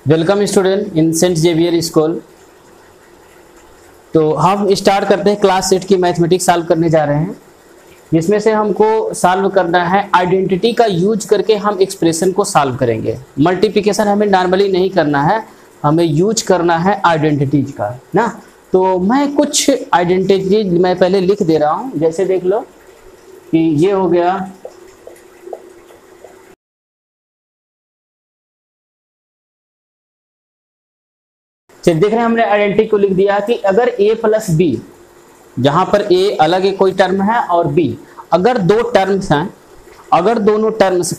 Welcome student in saint Xavier school. तो हम start करते हैं क्लास 8 की मैथमेटिक्स सॉल्व करने जा रहे हैं, जिसमें से हमको सॉल्व करना है आइडेंटिटी का यूज करके हम एक्सप्रेशन को सॉल्व करेंगे। मल्टीप्लिकेशन हमें नॉर्मली नहीं करना है, हमें यूज करना है आइडेंटिटीज का ना। तो मैं कुछ आइडेंटिटीज मैं पहले लिख दे रहा हूँ, जैसे देख लो कि ये हो गया चलिए देख रहे हैं, हमने आइडेंटिटी को लिख दिया कि अगर a प्लस बी, जहां पर a अलग एक कोई टर्म है और b अगर दो टर्म्स हैं, अगर दोनों टर्म्स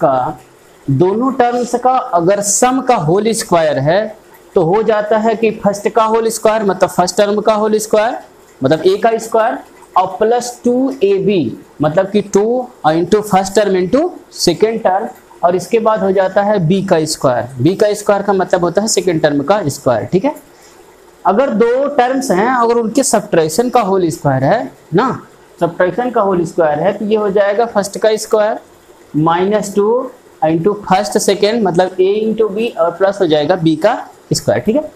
का अगर सम का होल स्क्वायर है तो हो जाता है कि फर्स्ट का होल स्क्वायर मतलब फर्स्ट टर्म का होल स्क्वायर मतलब a का स्क्वायर और प्लस 2ab मतलब कि 2 into first term into second term, और इसके बाद हो जाता है b का स्क्वायर। b का स्क्वायर का मतलब होता है सेकेंड टर्म का स्क्वायर। ठीक है, अगर दो टर्म्स हैं अगर उनके सब्ट्रैक्शन का होल स्क्वायर है ना, सब्ट्रैक्शन का होल स्क्वायर है तो ये हो जाएगा फर्स्ट का square minus 2 into first second मतलब a इंटू बी और प्लस हो जाएगा b का स्क्वायर। ठीक है,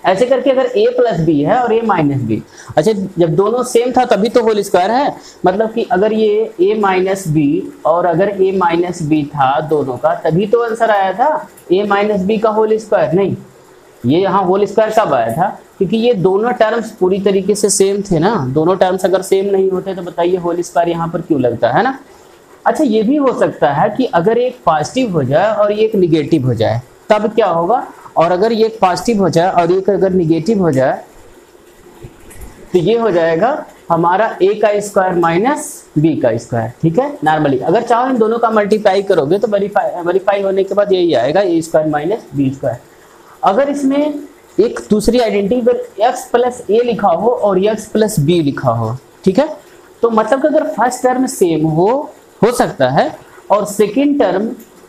ऐसे करके अगर a प्लस बी है और a माइनस बी, अच्छा जब दोनों सेम था तभी तो होल स्क्वायर है, मतलब कि अगर ये a माइनस बी और अगर a माइनस बी था दोनों का तभी तो आंसर आया था a माइनस बी का होल स्क्वायर। नहीं, ये यहाँ होल स्क्वायर कब आया था, क्योंकि ये दोनों टर्म्स पूरी तरीके से सेम थे ना। दोनों टर्म्स अगर सेम नहीं होते तो बताइए होल स्क्वायर यहाँ पर क्यों लगता है ना। अच्छा ये भी हो सकता है कि अगर एक पॉजिटिव हो जाए और एक निगेटिव हो जाए तब क्या होगा, और अगर ये एक पॉजिटिव हो जाए और एक अगर निगेटिव हो जाए तो ये हो जाएगा हमारा a का स्क्वायर माइनस b का स्क्वायर। ठीक है, नॉर्मली अगर चाहो इन दोनों का मल्टीप्लाई करोगे तो वेरीफाई होने के बाद यही आएगा a square minus b square. अगर इसमें एक दूसरी आइडेंटिटी पर x प्लस a लिखा हो और x प्लस b लिखा हो, ठीक है, तो मतलब कि अगर फर्स्ट टर्म सेम हो सकता है और सेकेंड टर्म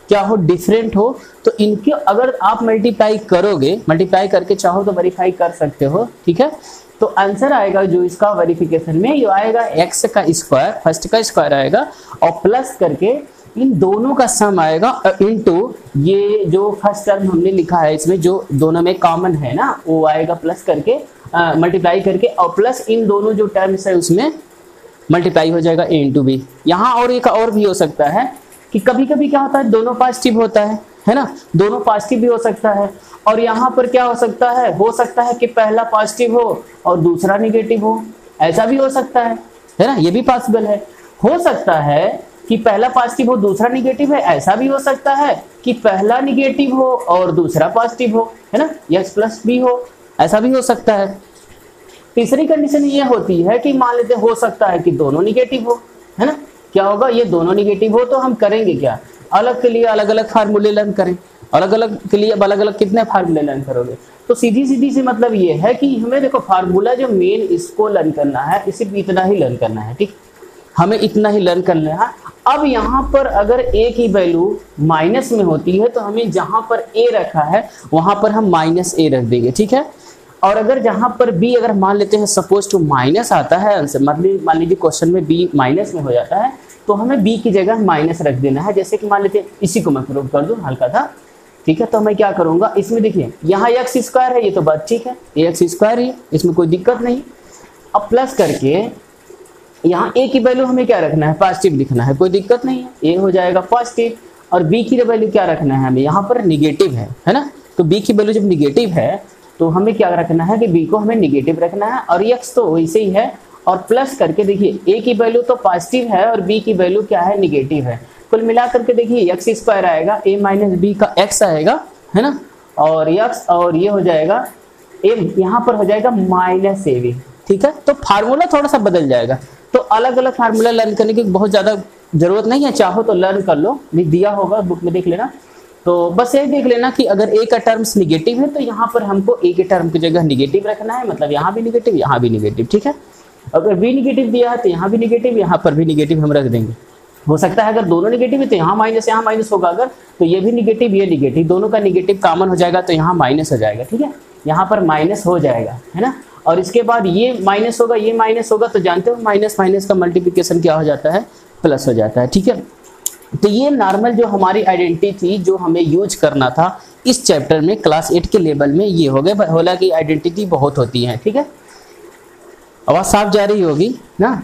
क्या हो डिफरेंट हो, तो इनके अगर आप मल्टीप्लाई करोगे, मल्टीप्लाई करके चाहो तो वेरीफाई कर सकते हो। ठीक है, तो आंसर आएगा जो इसका वेरिफिकेशन में ये आएगा x का स्क्वायर, फर्स्ट का स्क्वायर आएगा और प्लस करके इन दोनों का सम आएगा इनटू ये जो फर्स्ट टर्म हमने लिखा है इसमें जो दोनों में कॉमन है ना वो आएगा प्लस करके मल्टीप्लाई करके और प्लस इन दोनों जो टर्म्स है उसमें मल्टीप्लाई हो जाएगा a इंटू बी। यहाँ और एक और भी हो सकता है कि कभी कभी क्या होता है दोनों पॉजिटिव होता है ना, दोनों पॉजिटिव भी हो सकता है, और यहाँ पर क्या हो सकता है कि पहला पॉजिटिव हो और दूसरा निगेटिव हो, ऐसा भी हो सकता है ना, ये भी पॉसिबल है। हो सकता है कि पहला पॉजिटिव हो दूसरा निगेटिव है, ऐसा भी हो सकता है कि पहला निगेटिव हो और दूसरा पॉजिटिव हो, है ना, x प्लस बी हो, ऐसा भी हो सकता है। तीसरी कंडीशन ये होती है कि मान लेते हो सकता है कि दोनों निगेटिव हो, है ना, क्या होगा ये दोनों निगेटिव हो तो हम करेंगे क्या, अलग के लिए अलग अलग फार्मूले लर्न करें, अलग अलग के लिए अलग अलग कितने फार्मूले लर्न करोगे। तो सीधी से मतलब ये है कि हमें देखो फार्मूला जो मेन इसको लर्न करना है सिर्फ इतना ही लर्न करना है, ठीक, हमें इतना ही लर्न करना है। अब यहाँ पर अगर a की वैल्यू माइनस में होती है तो हमें जहां पर a रखा है वहां पर हम माइनस a रख देंगे। ठीक है, और अगर जहां पर b अगर मान लेते हैं सपोज टू माइनस आता है आंसर, मान लीजिए क्वेश्चन में b माइनस में हो जाता है तो हमें b की जगह माइनस रख देना है। जैसे कि मान लेते हैं इसी को मैं प्रूव कर दूं हल्का था, ठीक है, तो मैं क्या करूंगा इसमें देखिए यहाँ x स्क्वायर है, ये तो बात ठीक है, x स्क्वायर है, इसमें कोई दिक्कत नहीं। अब प्लस करके यहाँ a की वैल्यू हमें क्या रखना है, पॉजिटिव लिखना है, कोई दिक्कत नहीं है, a हो जाएगा पॉजिटिव, और b की वैल्यू क्या रखना है हमें, यहाँ पर निगेटिव है ना, तो b की वैल्यू जब निगेटिव है तो हमें क्या रखना है कि b को हमें निगेटिव रखना है, और x तो वैसे ही है, और प्लस करके देखिए a की वैल्यू तो पॉजिटिव है और b की वैल्यू क्या है निगेटिव है, कुल मिला करके देखिए x स्क्वायर आएगा a माइनस बी का x आएगा, है ना, और x और ये हो जाएगा a, यहाँ पर हो जाएगा माइनस ab। ठीक है, तो फार्मूला थोड़ा सा बदल जाएगा, तो अलग अलग फार्मूला लर्न करने की बहुत ज़्यादा जरूरत नहीं है, चाहो तो लर्न कर लो, दिया होगा बुक में देख लेना। तो बस ये देख लेना कि अगर a का टर्म्स निगेटिव है तो यहाँ पर हमको a के टर्म की जगह निगेटिव रखना है, मतलब यहाँ भी निगेटिव यहाँ भी निगेटिव। ठीक है, अगर b निगेटिव दिया है तो यहाँ भी निगेटिव यहाँ पर भी निगेटिव हम रख देंगे। हो सकता है अगर दोनों निगेटिव है तो यहाँ माइनस होगा, अगर तो ये भी निगेटिव ये निगेटिव, दोनों का निगेटिव कॉमन हो जाएगा तो यहाँ माइनस हो जाएगा। ठीक है, यहाँ पर माइनस हो जाएगा, है ना, और इसके बाद ये माइनस होगा ये माइनस होगा, तो जानते हो माइनस माइनस का मल्टीप्लिकेशन क्या हो जाता है, प्लस हो जाता है। ठीक है, तो ये नॉर्मल जो हमारी आइडेंटिटी थी जो हमें यूज करना था इस चैप्टर में क्लास 8 के लेवल में ये हो गए। हालांकि आइडेंटिटी बहुत होती है, ठीक है। आवाज साफ जा रही होगी ना,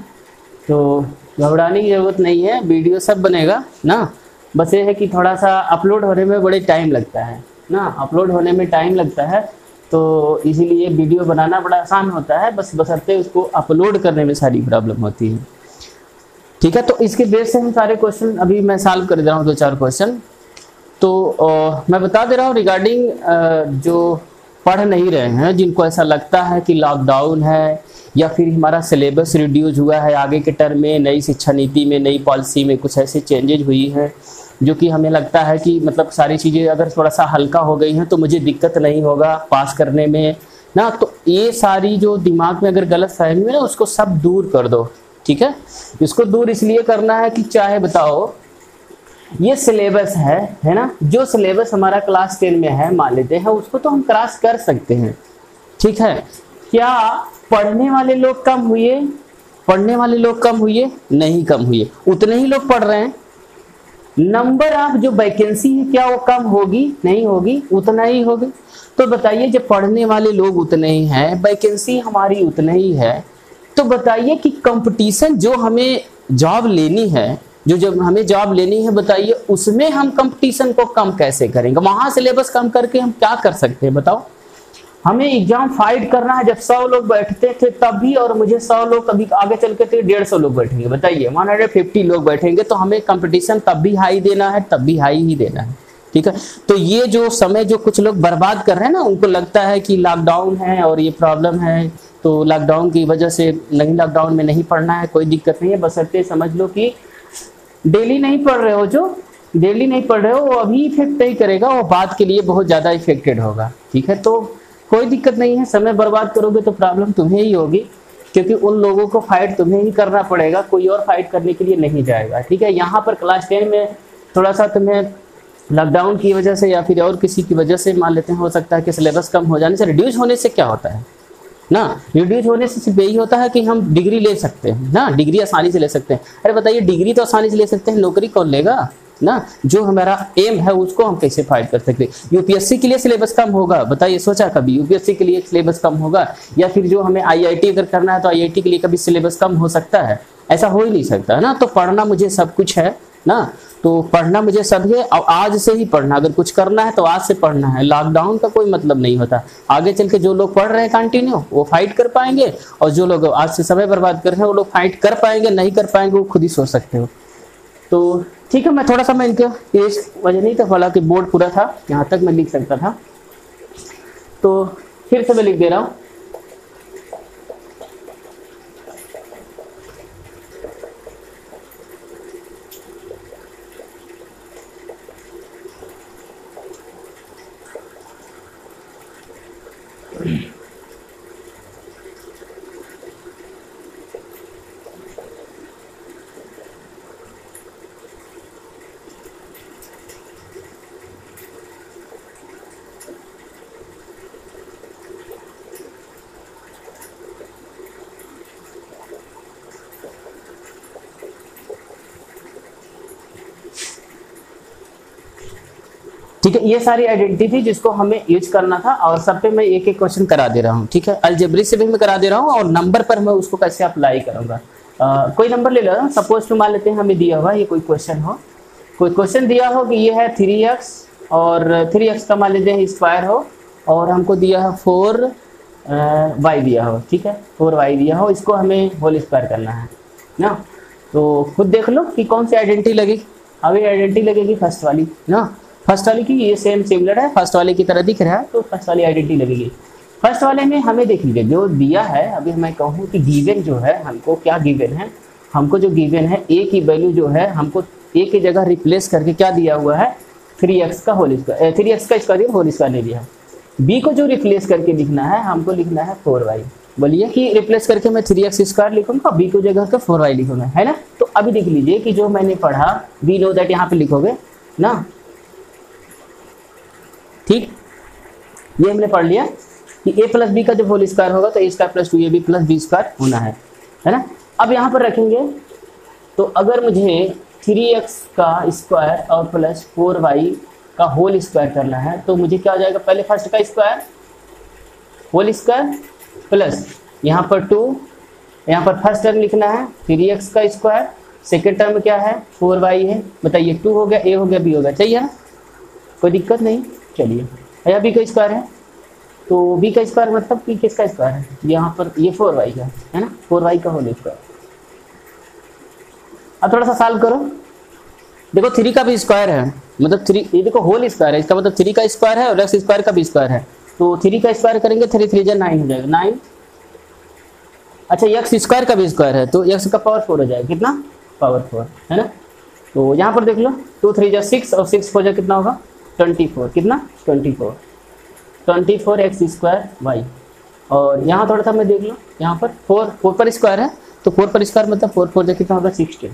तो घबराने की जरूरत नहीं है, वीडियो सब बनेगा ना। बस ये है कि थोड़ा सा अपलोड होने में बड़े टाइम लगता है ना, अपलोड होने में टाइम लगता है, तो इसीलिए वीडियो बनाना बड़ा आसान होता है, बस बशर्ते उसको अपलोड करने में सारी प्रॉब्लम होती है, ठीक है। तो इसके बेस से हम सारे क्वेश्चन अभी मैं सॉल्व कर दे रहा हूँ, 2-4 क्वेश्चन। तो मैं बता दे रहा हूँ रिगार्डिंग जो पढ़ नहीं रहे हैं, जिनको ऐसा लगता है कि लॉकडाउन है या फिर हमारा सिलेबस रिड्यूस हुआ है, आगे के टर्म में नई शिक्षा नीति में, नई पॉलिसी में कुछ ऐसे चेंजेज हुई है जो कि हमें लगता है कि मतलब सारी चीज़ें अगर थोड़ा सा हल्का हो गई हैं तो मुझे दिक्कत नहीं होगा पास करने में ना। तो ये सारी जो दिमाग में अगर गलत फहमी है ना, उसको सब दूर कर दो, ठीक है। इसको दूर इसलिए करना है कि चाहे बताओ ये सिलेबस है ना, जो सिलेबस हमारा क्लास 10 में है मान लेते हैं, उसको तो हम क्रॉस कर सकते हैं, ठीक है। क्या पढ़ने वाले लोग कम हुए? पढ़ने वाले लोग कम हुए? नहीं कम हुए, उतने ही लोग पढ़ रहे हैं। नंबर ऑफ जो वैकेंसी है क्या वो कम होगी? नहीं होगी, उतना ही होगी। तो बताइए जब पढ़ने वाले लोग उतने ही हैं, वैकेंसी हमारी उतने ही है, तो बताइए कि कंपटीशन जो हमें जॉब लेनी है, जो जब हमें जॉब लेनी है, बताइए उसमें हम कंपटीशन को कम कैसे करेंगे? वहां सिलेबस कम करके हम क्या कर सकते हैं बताओ? हमें एग्जाम फाइट करना है, जब 100 लोग बैठते थे तब भी, और मुझे 100 लोग कभी आगे चल के 150 लोग बैठेंगे, बताइए 150 लोग बैठेंगे, तो हमें कंपटीशन तब भी हाई देना है, तब भी हाई ही देना है, ठीक है। तो ये जो समय जो कुछ लोग बर्बाद कर रहे हैं ना, उनको लगता है कि लॉकडाउन है और ये प्रॉब्लम है, तो लॉकडाउन की वजह से नहीं, लॉकडाउन में नहीं पढ़ना है, कोई दिक्कत नहीं है, बशर्ते समझ लो कि डेली नहीं पढ़ रहे हो, जो डेली नहीं पढ़ रहे हो वो अभी इफेक्ट नहीं करेगा, वो बाद के लिए बहुत ज़्यादा इफेक्टेड होगा, ठीक है। तो कोई दिक्कत नहीं है, समय बर्बाद करोगे तो प्रॉब्लम तुम्हें ही होगी, क्योंकि उन लोगों को फाइट तुम्हें ही करना पड़ेगा, कोई और फाइट करने के लिए नहीं जाएगा, ठीक है। यहाँ पर क्लास 10 में थोड़ा सा तुम्हें लॉकडाउन की वजह से या फिर और किसी की वजह से मान लेते हैं, हो सकता है कि सिलेबस कम हो जाने से, रिड्यूस होने से क्या होता है ना, रिड्यूस होने से सिर्फ यही होता है कि हम डिग्री ले सकते हैं ना, डिग्री आसानी से ले सकते हैं। अरे बताइए डिग्री तो आसानी से ले सकते हैं, नौकरी कौन लेगा ना? जो हमारा एम है उसको हम कैसे फाइट कर सकते हैं? यूपीएससी के लिए सिलेबस कम होगा, बताइए सोचा कभी यूपीएससी के लिए सिलेबस कम होगा? या फिर जो हमें आईआईटी अगर करना है तो आईआईटी के लिए कभी सिलेबस कम हो सकता है? ऐसा हो ही नहीं सकता है ना। तो पढ़ना मुझे सब कुछ है ना, तो पढ़ना मुझे सब है, और आज से ही पढ़ना, अगर कुछ करना है तो आज से पढ़ना है। लॉकडाउन का कोई मतलब नहीं होता, आगे चल के जो लोग पढ़ रहे हैं कंटिन्यू वो फाइट कर पाएंगे, और जो लोग आज से समय बर्बाद कर रहे हैं वो लोग फाइट कर पाएंगे नहीं कर पाएंगे वो खुद ही सोच सकते हो। तो ठीक है, मैं थोड़ा सा मैं इनके इस वजह नहीं था, हालांकि बोर्ड पूरा था, यहाँ तक मैं लिख सकता था, तो फिर से मैं लिख दे रहा हूँ। ठीक है, ये सारी आइडेंटिटी थी जिसको हमें यूज करना था, और सब पे मैं एक एक क्वेश्चन करा दे रहा हूँ, ठीक है। अलजेब्रिक से भी मैं करा दे रहा हूँ, और नंबर पर मैं उसको कैसे अप्लाई करूंगा। कोई नंबर ले लो, सपोज टू मान लेते हैं हमें दिया हुआ ये कोई क्वेश्चन हो, कोई क्वेश्चन दिया हो कि ये है 3x, और 3x का मान लेते हैं स्क्वायर हो, और हमको दिया है 4y दिया हो, ठीक है, 4y दिया हो, इसको हमें होल स्क्वायर करना है ना। तो खुद देख लो कि कौन सी आइडेंटिटी लगेगी। अभी आइडेंटिटी लगेगी फर्स्ट वाली ना, फर्स्ट वाले की ये सेम सिमिलर है, फर्स्ट वाले की तरह दिख रहा है, तो फर्स्ट वाली आइडेंटिटी लगेगी। फर्स्ट वाले में हमें देख लीजिए जो दिया है, अभी मैं कहूँ कि गिवन जो है हमको क्या गिवन है, हमको जो गिवन है ए की वैल्यू जो है हमको ए की जगह रिप्लेस करके क्या दिया हुआ है 3x का होल स्क्वायर, 3x का स्क्वायर होल स्क्वायर नहीं दिया है। बी को जो रिप्लेस करके लिखना है हमको लिखना है 4y, बोलिए कि रिप्लेस करके मैं 3x स्क्वायर लिखूंगा, बी को जगह का 4y लिखूंगा, है ना। तो अभी देख लीजिए कि जो मैंने पढ़ा वी नो दैट यहाँ पे लिखोगे ना, ठीक, ये हमने पढ़ लिया कि a प्लस बी का जब होल स्क्वायर होगा तो a square plus 2ab plus b square होना है ना। अब यहाँ पर रखेंगे तो अगर मुझे 3x का स्क्वायर और प्लस 4y का होल स्क्वायर करना है तो मुझे क्या हो जाएगा, पहले फर्स्ट का स्क्वायर होल स्क्वायर प्लस यहाँ पर 2, यहाँ पर फर्स्ट टर्म लिखना है 3x का स्क्वायर, सेकेंड टर्म क्या है 4y है। बताइए 2 हो गया, a हो गया, b हो गया, चाहिए ना, कोई दिक्कत नहीं। चलिए यहाँ b का स्क्वायर है तो b का स्क्वायर मतलब कि किसका स्क्वायर है, यहाँ पर ये 4y का है ना, 4y का होल स्क्वायर। अब थोड़ा सा सॉल्व करो, देखो 3 का भी स्क्वायर है, मतलब 3, ये देखो होल स्क्वायर है, इसका मतलब 3 का स्क्वायर है और x स्क्वायर का भी स्क्वायर है, तो 3 का स्क्वायर करेंगे 3 3 जा 9 हो जाएगा 9। अच्छा x स्क्वायर का भी स्क्वायर है तो x का पावर 4 हो जाएगा, कितना पावर 4 है ना। तो यहाँ पर देख लो 2 3 जा 6 और 6 4 जा कितना होगा 24, कितना 24 x स्क्वायर y। और यहाँ थोड़ा सा मैं देख लो, यहाँ पर 4 पर स्क्वायर है तो 4 पर स्क्वायर मतलब 4 4 जा कितना होगा 16,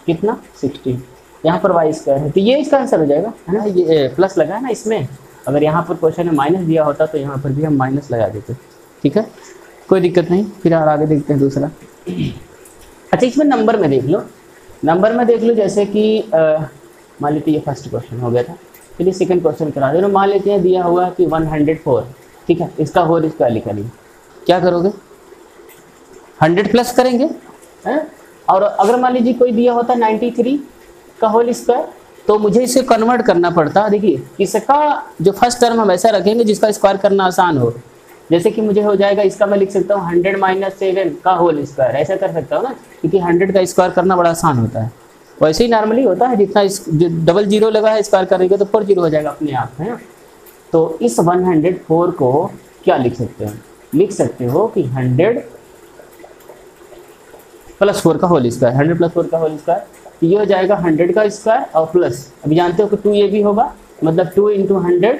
कितना 16। यहाँ पर y स्क्वायर है तो ये इसका आंसर हो जाएगा है ना, ये प्लस लगा है ना इसमें, अगर यहाँ पर क्वेश्चन में माइनस दिया होता तो यहाँ पर भी हम माइनस लगा देते, ठीक है, कोई दिक्कत नहीं। फिर आगे देखते हैं दूसरा। अच्छा इसमें नंबर में देख लो, नंबर में देख लो जैसे कि मान लेते ये फर्स्ट क्वेश्चन हो गया था, चलिए सेकंड क्वेश्चन करा दे। मान लेते हैं दिया हुआ कि 104, ठीक है, इसका होल स्क्वायर लिखा नहीं, क्या करोगे 100 प्लस करेंगे है? और अगर मान लीजिए कोई दिया होता 93 का होल स्क्वायर तो मुझे इसे कन्वर्ट करना पड़ता। देखिए इसका जो फर्स्ट टर्म हम ऐसा रखेंगे जिसका स्क्वायर करना आसान हो, जैसे कि मुझे हो जाएगा इसका मैं लिख सकता हूँ 100 - 7 का होल स्क्वायर, ऐसा कर सकता हूँ ना, क्योंकि 100 का स्क्वायर करना बड़ा आसान होता है। वैसे ही नॉर्मली होता है, जितना जो डबल जीरो लगा है स्क्वायर करेंगे तो 4 0 हो जाएगा अपने आप, है ना। तो इस 104 को क्या लिख सकते हो, लिख सकते हो कि 100 + 4 का होल स्क्वायर, 100 + 4 का होल स्क्वायर, ये हो जाएगा 100 का स्क्वायर और प्लस अभी जानते हो कि 2 ये भी होगा, मतलब 2 × 100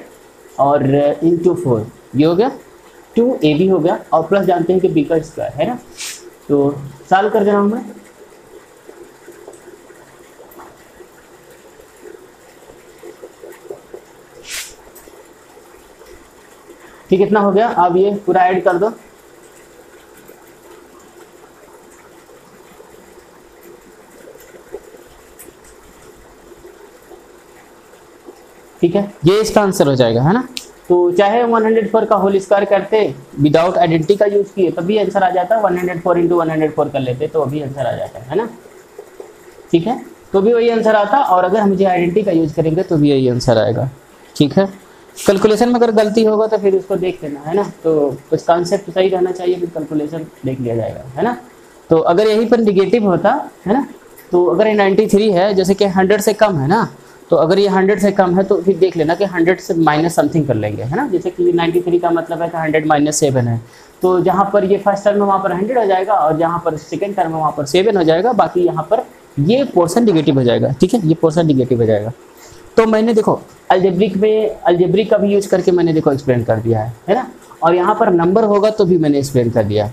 और × 4, ये हो गया 2 a भी हो गया, और प्लस जानते हैं कि b का स्क्वायर है ना। तो सॉल्व कर दे रहा हूँ मैं, ठीक, कितना हो गया, अब ये पूरा ऐड कर दो, ठीक है, ये इसका आंसर हो जाएगा है ना। तो चाहे 104 का होल स्क्वायर करते विदाउट आइडेंटिटी का यूज किए तभी आंसर आ जाता, 104 × 104 कर लेते तो अभी आंसर आ जाता है ना, ठीक है, तो भी वही आंसर आता, और अगर हम मुझे आइडेंटिटी का यूज करेंगे तो भी यही आंसर आएगा, ठीक है। कैलकुलेशन में अगर गलती होगा तो फिर उसको देख लेना है ना, तो कुछ कॉन्सेप्ट सही रहना चाहिए, फिर कैलकुलेशन देख लिया जाएगा है ना। तो अगर यहीं पर निगेटिव होता है ना, तो अगर ये 93 है, जैसे कि 100 से कम है ना, तो अगर ये 100 से कम है तो फिर देख लेना कि 100 से माइनस समथिंग कर लेंगे है ना। जैसे कि 93 का मतलब है कि 100 - 7 है, तो जहाँ पर ये फर्स्ट टर्म है वहाँ पर 100 हो जाएगा, और जहाँ पर सेकंड टर्म है वहाँ पर 7 हो जाएगा, बाकी यहाँ पर ये पोर्शन निगेटिव हो जाएगा, ठीक है, ये पोर्शन निगेटिव हो जाएगा। तो मैंने देखो अलजेब्रिक का भी यूज करके मैंने देखो एक्सप्लेन कर दिया है ना, और यहाँ पर नंबर होगा तो भी मैंने एक्सप्लेन कर दिया,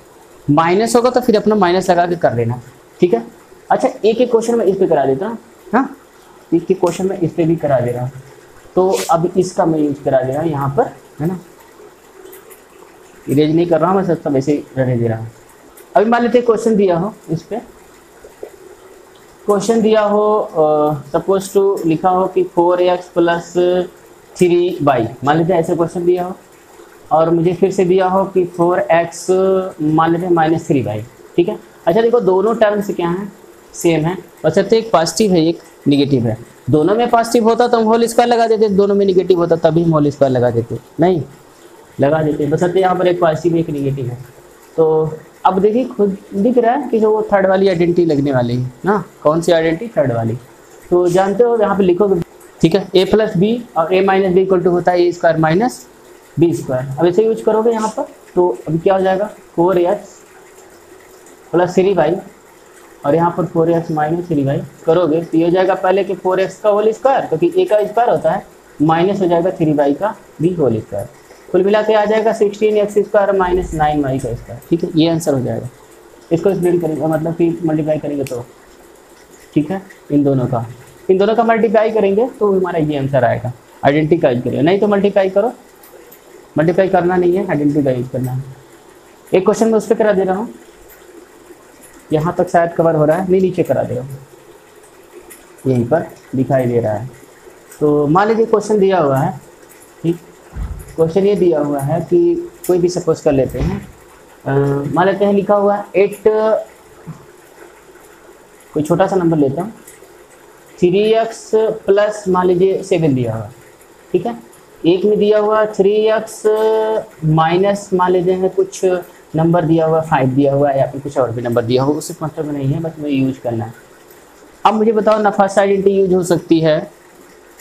माइनस होगा तो फिर अपना माइनस लगा के कर लेना, ठीक है। अच्छा एक एक क्वेश्चन में इस पे करा देता हूँ, हाँ एक एक क्वेश्चन में इस पे भी करा दे रहा हूँ, तो अब इसका मैं यूज करा दे रहा हूँ यहाँ पर है ना, इरेज नहीं कर रहा हूँ मैं, सब ऐसे ही रहने दे रहा हूँ। अभी मान लेते क्वेश्चन दिया हो, इस पे क्वेश्चन दिया हो, सपोज टू लिखा हो कि 4x + 3y, मान लेते ऐसे क्वेश्चन दिया हो, और मुझे फिर से दिया हो कि 4x मान लेते -3y, ठीक है। अच्छा देखो दोनों टर्म्स क्या हैं, सेम है, बस एक पॉजिटिव है एक निगेटिव है, दोनों में पॉजिटिव होता तो हम होल स्क्वायर लगा देते, दोनों में निगेटिव होता तभी हम होल स्क्वायर लगा देते, नहीं लगा देते, बस यहाँ पर एक पॉजिटिव एक निगेटिव है। तो अब देखिए खुद दिख रहा है कि जो वो थर्ड वाली आइडेंटिटी लगने वाली है ना, कौन सी आइडेंटिटी, थर्ड वाली। तो जानते हो यहाँ पे लिखोगे, ठीक है, a + b और a - b = होता है a² - b²। अब इसे यूज करोगे यहाँ पर तो अभी क्या हो जाएगा 4x + 3y, और यहाँ पर 4x - 3y करोगे तो ये हो जाएगा पहले कि 4x का होल स्क्वायर, क्योंकि a का स्क्वायर होता है, माइनस हो जाएगा 3y का भी होल स्क्वायर, कुल मिला के आ जाएगा 16x² - 9y का स्क्वायर, ठीक है, ये आंसर हो जाएगा। इसको एक्सप्लेन करेंगे, मतलब कि मल्टीप्लाई करेंगे तो, ठीक है, इन दोनों का मल्टीप्लाई करेंगे तो हमारा ये आंसर आएगा। आइडेंटिटी का यूज करेंगे, नहीं तो मल्टीप्लाई करो, मल्टीप्लाई करना नहीं है, आइडेंटिटी का यूज करना है। एक क्वेश्चन में उस पर करा दे रहा हूँ, यहाँ तक शायद कवर हो रहा है, नहीं नीचे करा दे रहा हूँ, यहीं पर दिखाई दे रहा है, तो मान लीजिए क्वेश्चन दिया हुआ है, ठीक, क्वेश्चन ये दिया हुआ है कि कोई भी सपोज कर लेते हैं, मान लेते हैं लिखा हुआ है 8, कोई छोटा सा नंबर लेता हूँ, 3x प्लस मान लीजिए 7 दिया हुआ, ठीक है। एक में दिया हुआ 3x माइनस मान लीजिए है कुछ नंबर दिया हुआ 5 दिया हुआ है, या फिर कुछ और भी नंबर दिया हुआ, उससे मतलब नहीं है, बस मुझे यूज करना है। अब मुझे बताओ ना फर्स्ट आइडेंटिटी यूज हो सकती है,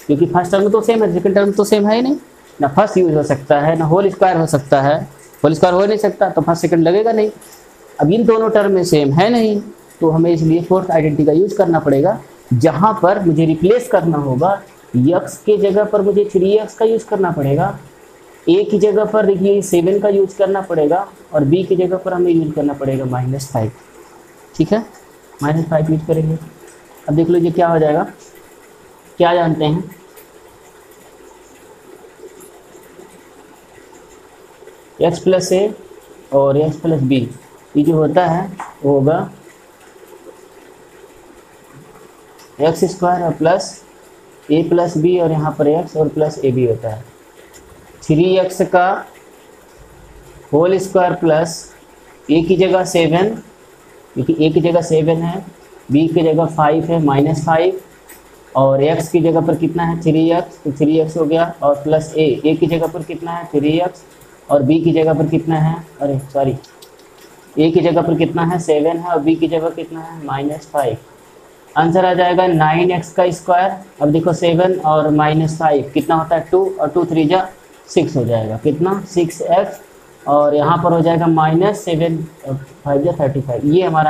क्योंकि फर्स्ट टर्म तो सेम है, सेकंड टर्म तो सेम है ही नहीं, ना फर्स्ट यूज हो सकता है ना होल स्क्वायर हो सकता है, होल स्क्वायर हो नहीं सकता तो फर्स्ट सेकंड लगेगा नहीं। अब इन दोनों टर्म में सेम है नहीं, तो हमें इसलिए फोर्थ आइडेंटिटी का यूज करना पड़ेगा, जहाँ पर मुझे रिप्लेस करना होगा, x के जगह पर मुझे 3x का यूज करना पड़ेगा, a की जगह पर देखिए 7 का यूज करना पड़ेगा, और b की जगह पर हमें यूज करना पड़ेगा -5, ठीक है, -5 यूज करेंगे। अब देख लीजिए क्या हो जाएगा, क्या जानते हैं, x प्लस ए और x प्लस बी, ये जो होता है वो होगा एक्स स्क्वायर और प्लस ए प्लस बी, और यहाँ पर x और प्लस ए बी होता है। 3x का होल स्क्वायर प्लस ए की जगह 7, क्योंकि ए की जगह 7 है, बी की जगह 5 है -5, और x की जगह पर कितना है 3x, तो 3x हो गया, और प्लस ए की जगह पर कितना है 3x, और b की जगह पर कितना है, अरे सॉरी, a की जगह पर कितना है 7 है, और b की जगह कितना है -5। आंसर आ जाएगा 9x का स्क्वायर। अब देखो 7 और -5 कितना होता है 2, और 2 3 जा 6 हो जाएगा, कितना 6x, और यहाँ पर हो जाएगा -7 5 जा 35। ये हमारा